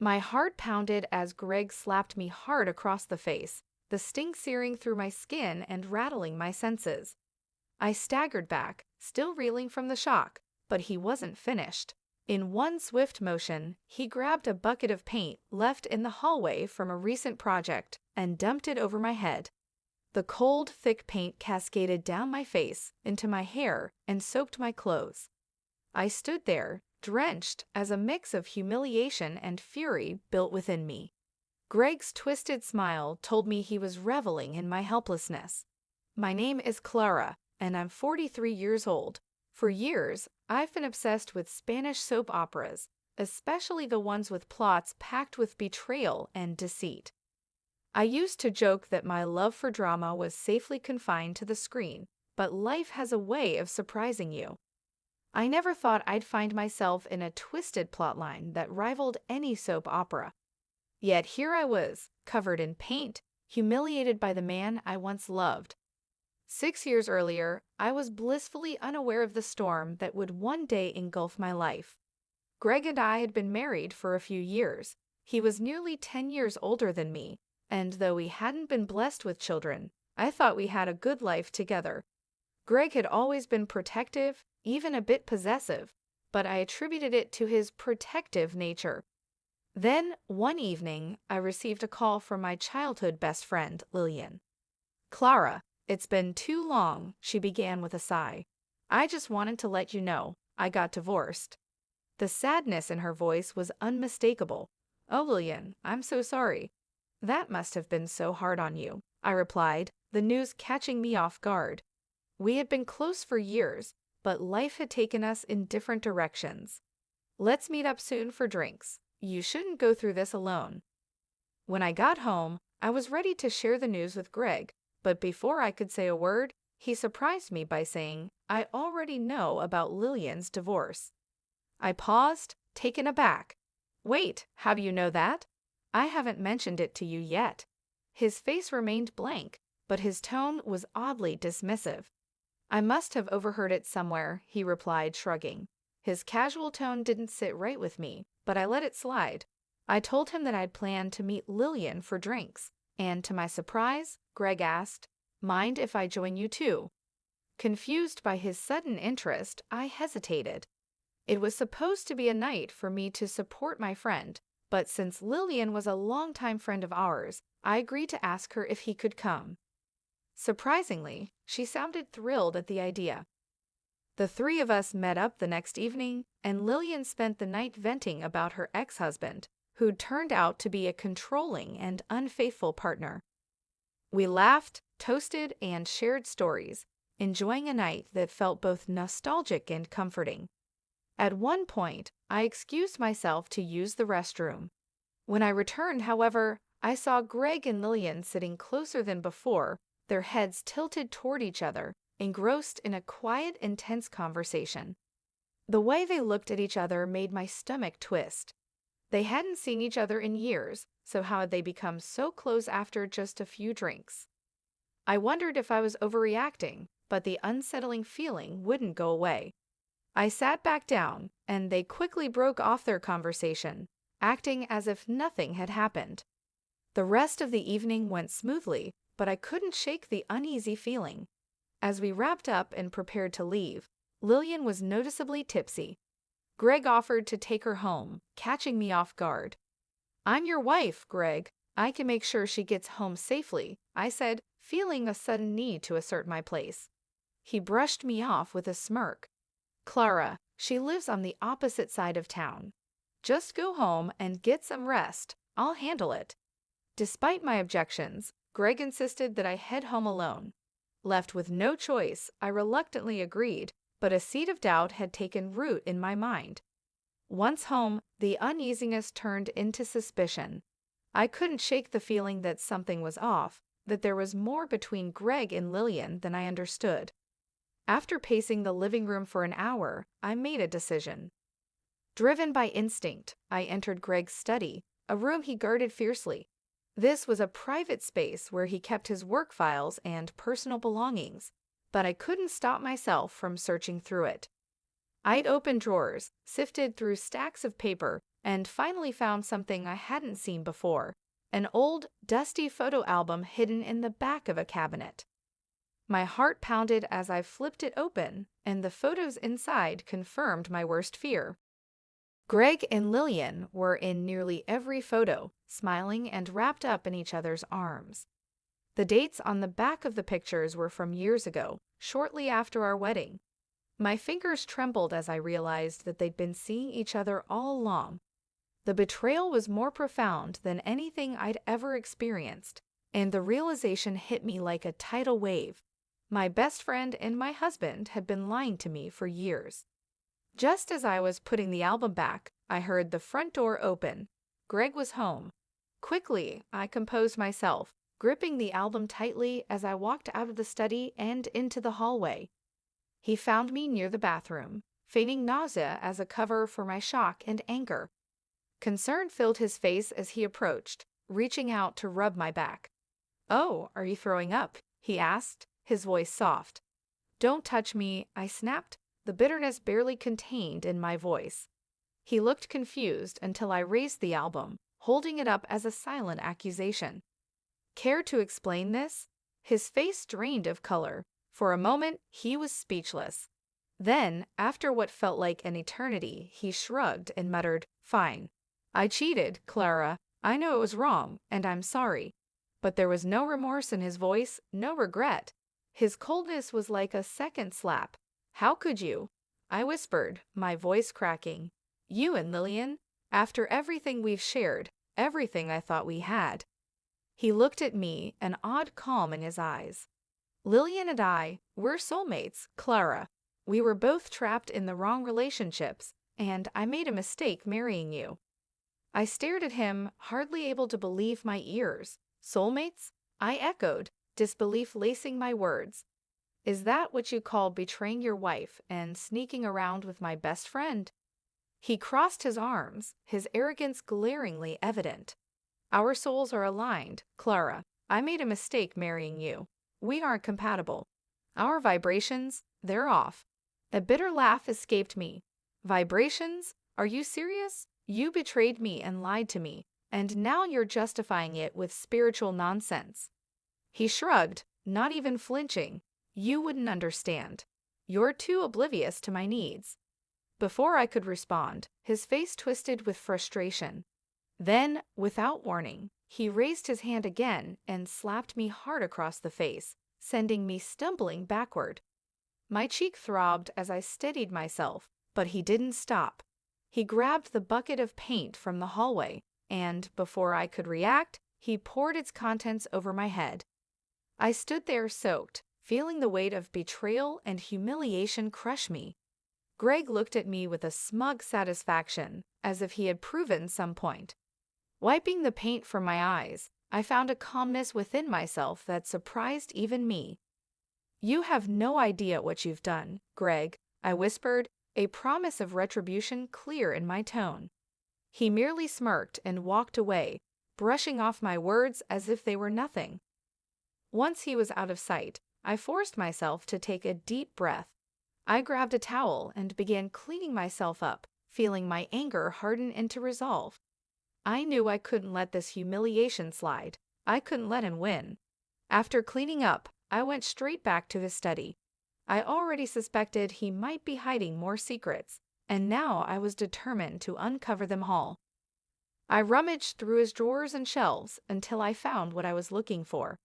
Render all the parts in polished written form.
My heart pounded as Greg slapped me hard across the face, the sting searing through my skin and rattling my senses. I staggered back, still reeling from the shock, but he wasn't finished. In one swift motion, he grabbed a bucket of paint left in the hallway from a recent project and dumped it over my head. The cold, thick paint cascaded down my face, into my hair, and soaked my clothes. I stood there, drenched, as a mix of humiliation and fury built within me. Greg's twisted smile told me he was reveling in my helplessness. My name is Clara, and I'm 43 years old. For years, I've been obsessed with Spanish soap operas, especially the ones with plots packed with betrayal and deceit. I used to joke that my love for drama was safely confined to the screen, but life has a way of surprising you. I never thought I'd find myself in a twisted plotline that rivaled any soap opera. Yet here I was, covered in paint, humiliated by the man I once loved. 6 years earlier, I was blissfully unaware of the storm that would one day engulf my life. Greg and I had been married for a few years. He was nearly 10 years older than me, and though we hadn't been blessed with children, I thought we had a good life together. Greg had always been protective, even a bit possessive, but I attributed it to his protective nature. Then, one evening, I received a call from my childhood best friend, Lillian. "Clara, it's been too long," she began with a sigh. "I just wanted to let you know, I got divorced." The sadness in her voice was unmistakable. "Oh, Lillian, I'm so sorry. That must have been so hard on you," I replied, the news catching me off guard. We had been close for years, but life had taken us in different directions. "Let's meet up soon for drinks. You shouldn't go through this alone." When I got home, I was ready to share the news with Greg, but before I could say a word, he surprised me by saying, "I already know about Lillian's divorce." I paused, taken aback. "Wait, how do you know that? I haven't mentioned it to you yet." His face remained blank, but his tone was oddly dismissive. "I must have overheard it somewhere," he replied, shrugging. His casual tone didn't sit right with me, but I let it slide. I told him that I'd planned to meet Lillian for drinks, and to my surprise, Greg asked, "Mind if I join you too?" Confused by his sudden interest, I hesitated. It was supposed to be a night for me to support my friend, but since Lillian was a longtime friend of ours, I agreed to ask her if he could come. Surprisingly, she sounded thrilled at the idea. The three of us met up the next evening, and Lillian spent the night venting about her ex-husband, who'd turned out to be a controlling and unfaithful partner. We laughed, toasted, and shared stories, enjoying a night that felt both nostalgic and comforting. At one point, I excused myself to use the restroom. When I returned, however, I saw Greg and Lillian sitting closer than before, their heads tilted toward each other, engrossed in a quiet, intense conversation. The way they looked at each other made my stomach twist. They hadn't seen each other in years, so how had they become so close after just a few drinks? I wondered if I was overreacting, but the unsettling feeling wouldn't go away. I sat back down, and they quickly broke off their conversation, acting as if nothing had happened. The rest of the evening went smoothly, but I couldn't shake the uneasy feeling. As we wrapped up and prepared to leave, Lillian was noticeably tipsy. Greg offered to take her home, catching me off guard. "I'm your wife, Greg. I can make sure she gets home safely," I said, feeling a sudden need to assert my place. He brushed me off with a smirk. "Clara, she lives on the opposite side of town. Just go home and get some rest. I'll handle it." Despite my objections, Greg insisted that I head home alone. Left with no choice, I reluctantly agreed, but a seed of doubt had taken root in my mind. Once home, the uneasiness turned into suspicion. I couldn't shake the feeling that something was off, that there was more between Greg and Lillian than I understood. After pacing the living room for an hour, I made a decision. Driven by instinct, I entered Greg's study, a room he guarded fiercely. This was a private space where he kept his work files and personal belongings, but I couldn't stop myself from searching through it. I'd opened drawers, sifted through stacks of paper, and finally found something I hadn't seen before, an old, dusty photo album hidden in the back of a cabinet. My heart pounded as I flipped it open, and the photos inside confirmed my worst fear. Greg and Lillian were in nearly every photo, smiling and wrapped up in each other's arms. The dates on the back of the pictures were from years ago, shortly after our wedding. My fingers trembled as I realized that they'd been seeing each other all along. The betrayal was more profound than anything I'd ever experienced, and the realization hit me like a tidal wave. My best friend and my husband had been lying to me for years. Just as I was putting the album back, I heard the front door open. Greg was home. Quickly, I composed myself, gripping the album tightly as I walked out of the study and into the hallway. He found me near the bathroom, feigning nausea as a cover for my shock and anger. Concern filled his face as he approached, reaching out to rub my back. "Oh, are you throwing up?" he asked, his voice soft. "Don't touch me," I snapped, the bitterness barely contained in my voice. He looked confused until I raised the album, holding it up as a silent accusation. Care to explain this? His face drained of color. For a moment, he was speechless. Then, after what felt like an eternity, he shrugged and muttered, "Fine. I cheated, Clara. I know it was wrong, and I'm sorry." But there was no remorse in his voice, no regret. His coldness was like a second slap. "How could you?" I whispered, my voice cracking. "You and Lillian? After everything we've shared, everything I thought we had." He looked at me, an odd calm in his eyes. "Lillian and I, we're soulmates, Clara. We were both trapped in the wrong relationships, and I made a mistake marrying you." I stared at him, hardly able to believe my ears. "Soulmates?" I echoed, disbelief lacing my words. "Is that what you call betraying your wife and sneaking around with my best friend?" He crossed his arms, his arrogance glaringly evident. "Our souls are aligned, Clara. I made a mistake marrying you. We aren't compatible. Our vibrations, they're off." A bitter laugh escaped me. "Vibrations? Are you serious? You betrayed me and lied to me, and now you're justifying it with spiritual nonsense." He shrugged, not even flinching. "You wouldn't understand. You're too oblivious to my needs." Before I could respond, his face twisted with frustration. Then, without warning, he raised his hand again and slapped me hard across the face, sending me stumbling backward. My cheek throbbed as I steadied myself, but he didn't stop. He grabbed the bucket of paint from the hallway, and, before I could react, he poured its contents over my head. I stood there soaked, feeling the weight of betrayal and humiliation crush me. Greg looked at me with a smug satisfaction, as if he had proven some point. Wiping the paint from my eyes, I found a calmness within myself that surprised even me. "You have no idea what you've done, Greg," I whispered, a promise of retribution clear in my tone. He merely smirked and walked away, brushing off my words as if they were nothing. Once he was out of sight, I forced myself to take a deep breath. I grabbed a towel and began cleaning myself up, feeling my anger harden into resolve. I knew I couldn't let this humiliation slide. I couldn't let him win. After cleaning up, I went straight back to his study. I already suspected he might be hiding more secrets, and now I was determined to uncover them all. I rummaged through his drawers and shelves until I found what I was looking for: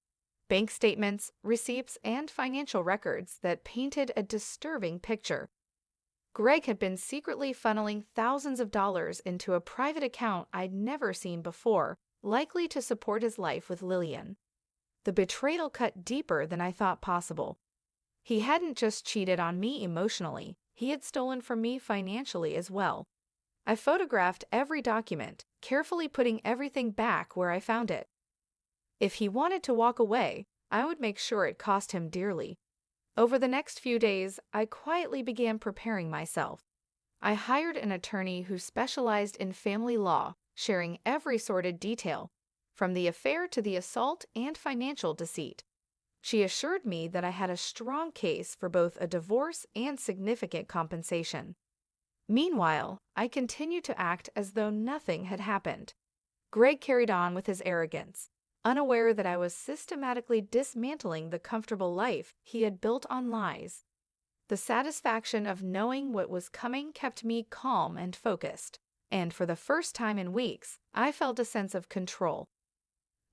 bank statements, receipts, and financial records that painted a disturbing picture. Greg had been secretly funneling thousands of dollars into a private account I'd never seen before, likely to support his life with Lillian. The betrayal cut deeper than I thought possible. He hadn't just cheated on me emotionally, he had stolen from me financially as well. I photographed every document, carefully putting everything back where I found it. If he wanted to walk away, I would make sure it cost him dearly. Over the next few days, I quietly began preparing myself. I hired an attorney who specialized in family law, sharing every sordid detail, from the affair to the assault and financial deceit. She assured me that I had a strong case for both a divorce and significant compensation. Meanwhile, I continued to act as though nothing had happened. Greg carried on with his arrogance, unaware that I was systematically dismantling the comfortable life he had built on lies. The satisfaction of knowing what was coming kept me calm and focused, and for the first time in weeks, I felt a sense of control.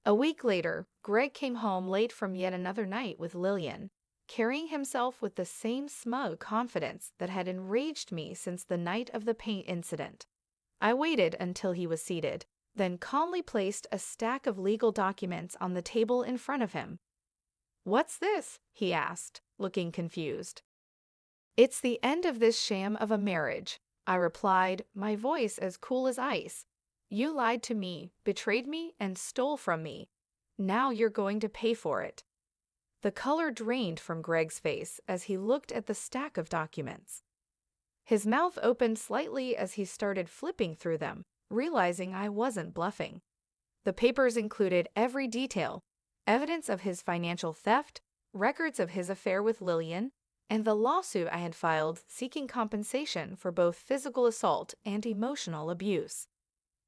A week later, Greg came home late from yet another night with Lillian, carrying himself with the same smug confidence that had enraged me since the night of the paint incident. I waited until he was seated, then calmly placed a stack of legal documents on the table in front of him. "What's this?" he asked, looking confused. "It's the end of this sham of a marriage," I replied, my voice as cool as ice. "You lied to me, betrayed me, and stole from me. Now you're going to pay for it." The color drained from Greg's face as he looked at the stack of documents. His mouth opened slightly as he started flipping through them, realizing I wasn't bluffing. The papers included every detail: evidence of his financial theft, records of his affair with Lillian, and the lawsuit I had filed seeking compensation for both physical assault and emotional abuse.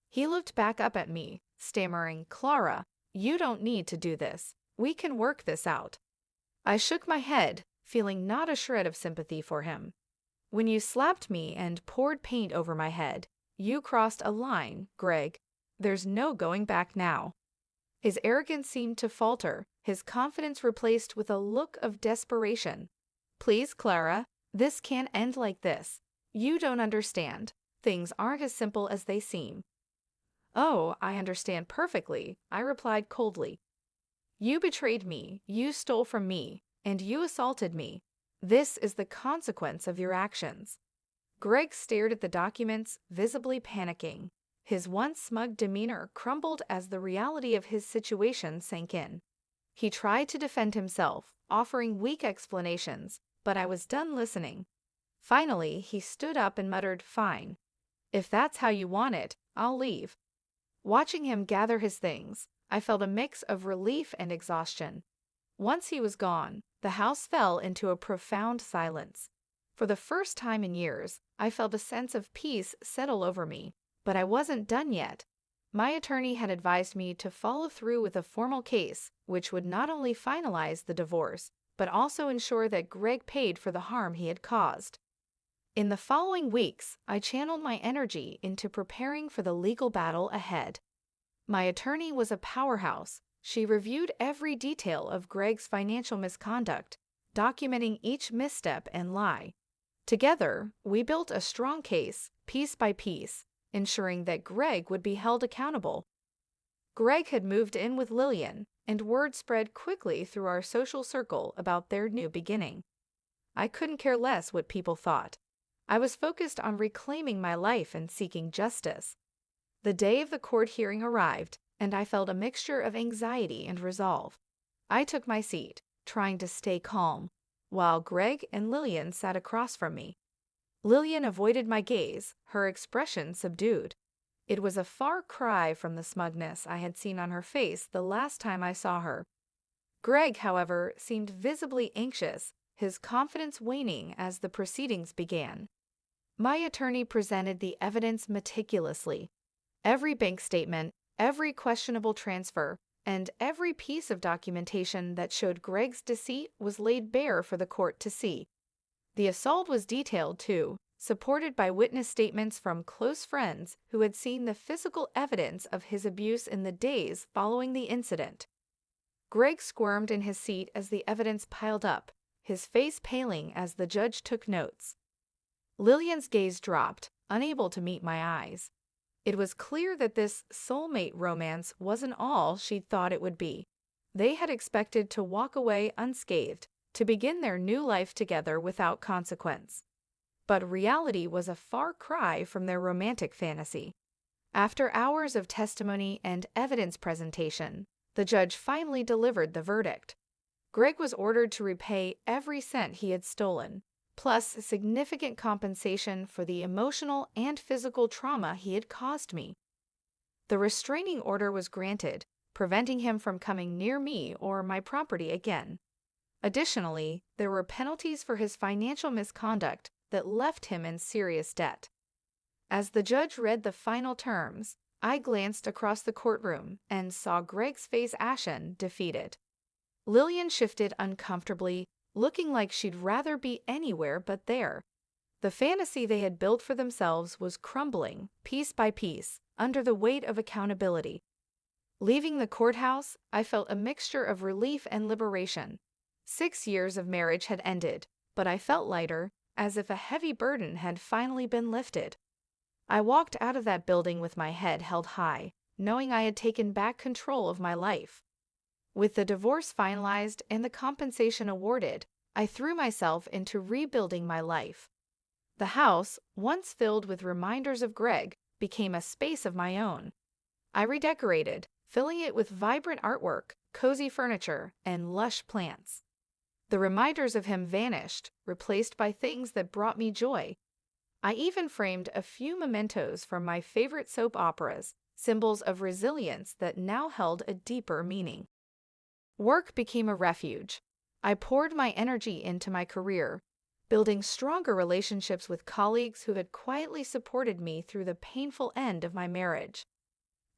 He looked back up at me, stammering, "Clara, you don't need to do this. We can work this out." I shook my head, feeling not a shred of sympathy for him. "When you slapped me and poured paint over my head, you crossed a line, Greg. There's no going back now." His arrogance seemed to falter, his confidence replaced with a look of desperation. "Please, Clara, this can't end like this. You don't understand. Things aren't as simple as they seem." "Oh, I understand perfectly," I replied coldly. "You betrayed me, you stole from me, and you assaulted me. This is the consequence of your actions." Greg stared at the documents, visibly panicking. His once smug demeanor crumbled as the reality of his situation sank in. He tried to defend himself, offering weak explanations, but I was done listening. Finally, he stood up and muttered, "Fine. If that's how you want it, I'll leave." Watching him gather his things, I felt a mix of relief and exhaustion. Once he was gone, the house fell into a profound silence. For the first time in years, I felt a sense of peace settle over me, but I wasn't done yet. My attorney had advised me to follow through with a formal case, which would not only finalize the divorce, but also ensure that Greg paid for the harm he had caused. In the following weeks, I channeled my energy into preparing for the legal battle ahead. My attorney was a powerhouse. She reviewed every detail of Greg's financial misconduct, documenting each misstep and lie. Together, we built a strong case, piece by piece, ensuring that Greg would be held accountable. Greg had moved in with Lillian, and word spread quickly through our social circle about their new beginning. I couldn't care less what people thought. I was focused on reclaiming my life and seeking justice. The day of the court hearing arrived, and I felt a mixture of anxiety and resolve. I took my seat, trying to stay calm, while Greg and Lillian sat across from me. Lillian avoided my gaze, her expression subdued. It was a far cry from the smugness I had seen on her face the last time I saw her. Greg, however, seemed visibly anxious, his confidence waning as the proceedings began. My attorney presented the evidence meticulously. Every bank statement, every questionable transfer, and every piece of documentation that showed Greg's deceit was laid bare for the court to see. The assault was detailed, too, supported by witness statements from close friends who had seen the physical evidence of his abuse in the days following the incident. Greg squirmed in his seat as the evidence piled up, his face paling as the judge took notes. Lillian's gaze dropped, unable to meet my eyes. It was clear that this soulmate romance wasn't all she'd thought it would be. They had expected to walk away unscathed, to begin their new life together without consequence. But reality was a far cry from their romantic fantasy. After hours of testimony and evidence presentation, the judge finally delivered the verdict. Greg was ordered to repay every cent he had stolen, plus significant compensation for the emotional and physical trauma he had caused me. The restraining order was granted, preventing him from coming near me or my property again. Additionally, there were penalties for his financial misconduct that left him in serious debt. As the judge read the final terms, I glanced across the courtroom and saw Greg's face ashen, defeated. Lillian shifted uncomfortably, looking like she'd rather be anywhere but there. The fantasy they had built for themselves was crumbling, piece by piece, under the weight of accountability. Leaving the courthouse, I felt a mixture of relief and liberation. 6 years of marriage had ended, but I felt lighter, as if a heavy burden had finally been lifted. I walked out of that building with my head held high, knowing I had taken back control of my life. With the divorce finalized and the compensation awarded, I threw myself into rebuilding my life. The house, once filled with reminders of Greg, became a space of my own. I redecorated, filling it with vibrant artwork, cozy furniture, and lush plants. The reminders of him vanished, replaced by things that brought me joy. I even framed a few mementos from my favorite soap operas, symbols of resilience that now held a deeper meaning. Work became a refuge. I poured my energy into my career, building stronger relationships with colleagues who had quietly supported me through the painful end of my marriage.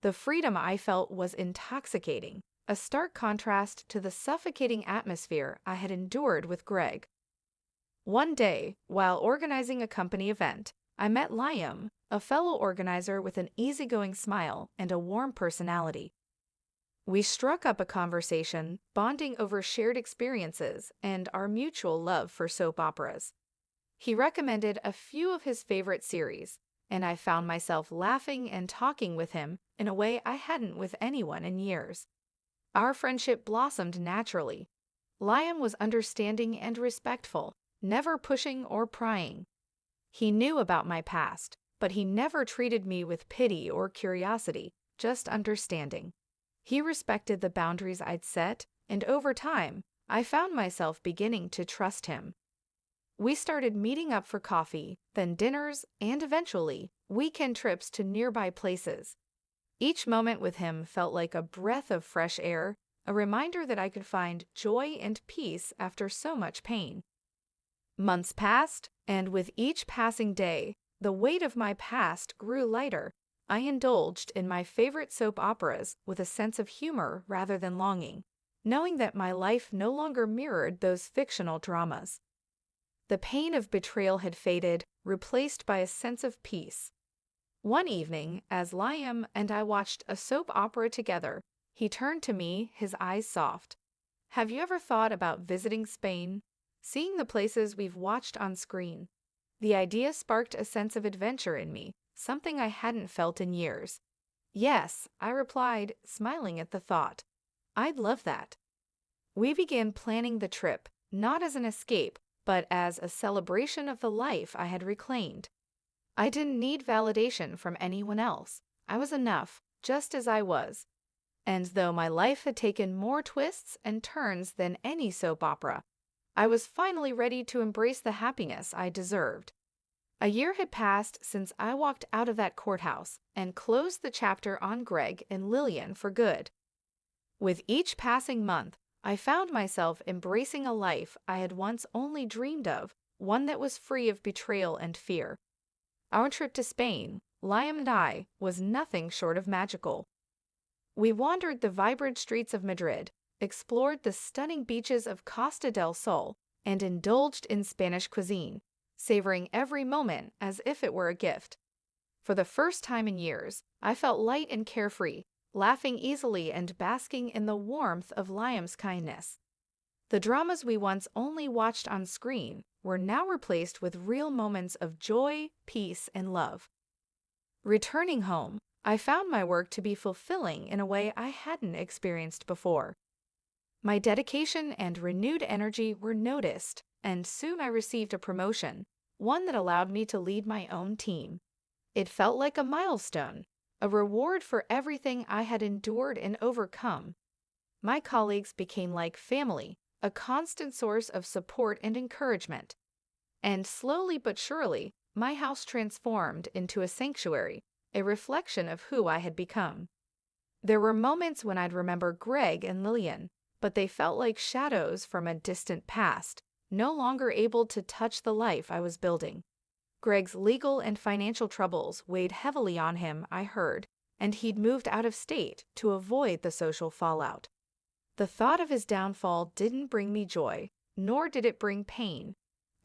The freedom I felt was intoxicating, a stark contrast to the suffocating atmosphere I had endured with Greg. One day, while organizing a company event, I met Liam, a fellow organizer with an easygoing smile and a warm personality. We struck up a conversation, bonding over shared experiences and our mutual love for soap operas. He recommended a few of his favorite series, and I found myself laughing and talking with him in a way I hadn't with anyone in years. Our friendship blossomed naturally. Liam was understanding and respectful, never pushing or prying. He knew about my past, but he never treated me with pity or curiosity, just understanding. He respected the boundaries I'd set, and over time, I found myself beginning to trust him. We started meeting up for coffee, then dinners, and eventually, weekend trips to nearby places. Each moment with him felt like a breath of fresh air, a reminder that I could find joy and peace after so much pain. Months passed, and with each passing day, the weight of my past grew lighter. I indulged in my favorite soap operas with a sense of humor rather than longing, knowing that my life no longer mirrored those fictional dramas. The pain of betrayal had faded, replaced by a sense of peace. One evening, as Liam and I watched a soap opera together, he turned to me, his eyes soft. "Have you ever thought about visiting Spain? Seeing the places we've watched on screen?" The idea sparked a sense of adventure in me, something I hadn't felt in years. "Yes," I replied, smiling at the thought. "I'd love that." We began planning the trip, not as an escape, but as a celebration of the life I had reclaimed. I didn't need validation from anyone else. I was enough, just as I was. And though my life had taken more twists and turns than any soap opera, I was finally ready to embrace the happiness I deserved. A year had passed since I walked out of that courthouse and closed the chapter on Greg and Lillian for good. With each passing month, I found myself embracing a life I had once only dreamed of, one that was free of betrayal and fear. Our trip to Spain, Liam and I, was nothing short of magical. We wandered the vibrant streets of Madrid, explored the stunning beaches of Costa del Sol, and indulged in Spanish cuisine, savoring every moment as if it were a gift. For the first time in years, I felt light and carefree, laughing easily and basking in the warmth of Liam's kindness. The dramas we once only watched on screen were now replaced with real moments of joy, peace, and love. Returning home, I found my work to be fulfilling in a way I hadn't experienced before. My dedication and renewed energy were noticed, and soon I received a promotion, one that allowed me to lead my own team. It felt like a milestone, a reward for everything I had endured and overcome. My colleagues became like family, a constant source of support and encouragement. And slowly but surely, my house transformed into a sanctuary, a reflection of who I had become. There were moments when I'd remember Greg and Lillian, but they felt like shadows from a distant past, no longer able to touch the life I was building. Greg's legal and financial troubles weighed heavily on him, I heard, and he'd moved out of state to avoid the social fallout. The thought of his downfall didn't bring me joy, nor did it bring pain.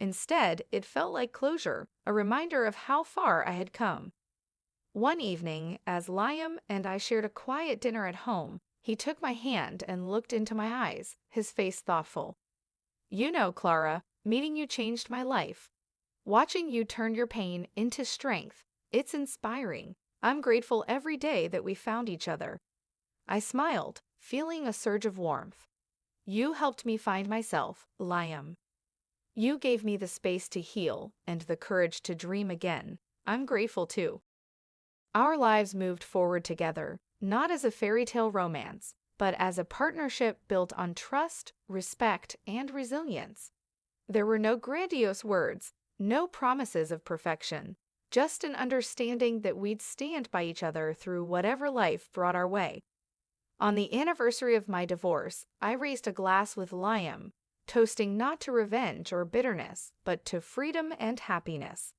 Instead, it felt like closure, a reminder of how far I had come. One evening, as Liam and I shared a quiet dinner at home, he took my hand and looked into my eyes, his face thoughtful. "You know, Clara, meeting you changed my life. Watching you turn your pain into strength, it's inspiring. I'm grateful every day that we found each other." I smiled, feeling a surge of warmth. "You helped me find myself, Liam. You gave me the space to heal and the courage to dream again. I'm grateful too." Our lives moved forward together, not as a fairy tale romance, but as a partnership built on trust, respect, and resilience. There were no grandiose words, no promises of perfection, just an understanding that we'd stand by each other through whatever life brought our way. On the anniversary of my divorce, I raised a glass with Liam, toasting not to revenge or bitterness, but to freedom and happiness.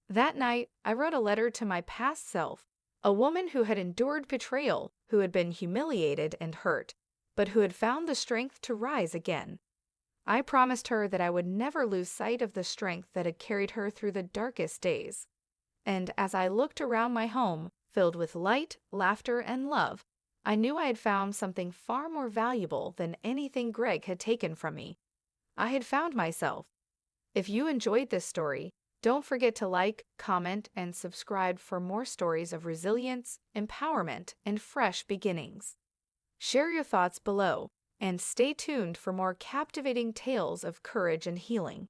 That night, I wrote a letter to my past self, a woman who had endured betrayal, who had been humiliated and hurt, but who had found the strength to rise again. I promised her that I would never lose sight of the strength that had carried her through the darkest days. And as I looked around my home, filled with light, laughter, and love, I knew I had found something far more valuable than anything Greg had taken from me. I had found myself. If you enjoyed this story, don't forget to like, comment, and subscribe for more stories of resilience, empowerment, and fresh beginnings. Share your thoughts below, and stay tuned for more captivating tales of courage and healing.